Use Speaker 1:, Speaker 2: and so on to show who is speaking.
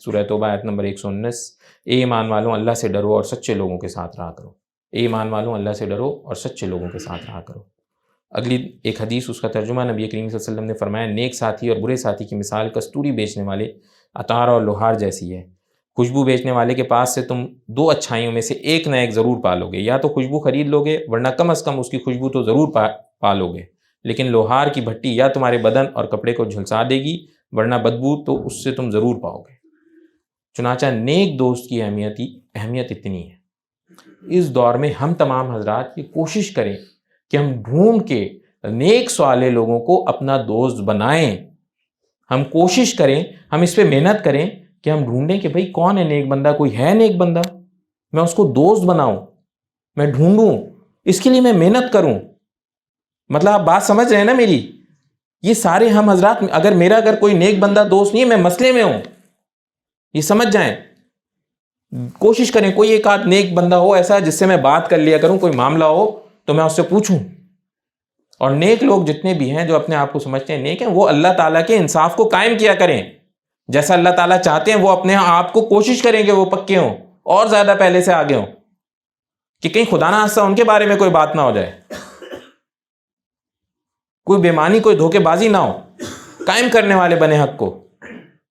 Speaker 1: سورہ توبہ آیت نمبر 119، اے ایمان والوں اللہ سے ڈرو اور سچے لوگوں کے ساتھ رہا کرو، اے ایمان والوں اللہ سے ڈرو اور سچے لوگوں کے ساتھ رہا کرو۔ اگلی ایک حدیث، اس کا ترجمہ نبی کریم صلی اللہ علیہ وسلم نے فرمایا، نیک ساتھی اور برے ساتھی کی مثال کستوری بیچنے والے عطار اور لوہار جیسی ہے۔ خوشبو بیچنے والے کے پاس سے تم دو اچھائیوں میں سے ایک نہ ایک ضرور پالو گے، یا تو خوشبو خرید لو گے ورنہ کم از کم اس کی خوشبو تو ضرور پالو گے، لیکن لوہار کی بھٹی یا تمہارے بدن اور کپڑے کو جھلسا دے گی ورنہ بدبو تو اس سے تم ضرور پاؤ گے۔ چنانچہ نیک دوست کی اہمیت اتنی ہے۔ اس دور میں ہم تمام حضرات یہ کوشش کریں کہ ہم ڈھونڈ کے نیک صالح لوگوں کو اپنا دوست بنائیں۔ ہم کوشش کریں، ہم اس پہ محنت کریں کہ ہم ڈھونڈیں کہ بھئی کون ہے نیک بندہ، کوئی ہے نیک بندہ، میں اس کو دوست بناؤں، میں ڈھونڈوں، اس کے لیے میں محنت کروں۔ مطلب آپ بات سمجھ رہے ہیں نا میری؟ یہ سارے ہم حضرات، اگر کوئی نیک بندہ دوست نہیں ہے، میں مسئلے میں ہوں، یہ سمجھ جائیں۔ کوشش کریں کوئی ایک آدھ نیک بندہ ہو ایسا جس سے میں بات کر لیا کروں، کوئی معاملہ ہو تو میں اس سے پوچھوں۔ اور نیک لوگ جتنے بھی ہیں جو اپنے آپ کو سمجھتے ہیں نیک ہیں، وہ اللہ تعالیٰ کے انصاف کو قائم کیا کریں، جیسا اللہ تعالیٰ چاہتے ہیں وہ اپنے آپ کو کوشش کریں کہ وہ پکے ہوں اور زیادہ پہلے سے آگے ہوں، کہ کہیں خدا نہ خواستہ ان کے بارے میں کوئی بات نہ ہو جائے، کوئی بےمانی کوئی دھوکے بازی نہ ہو، قائم کرنے والے بنے حق کو۔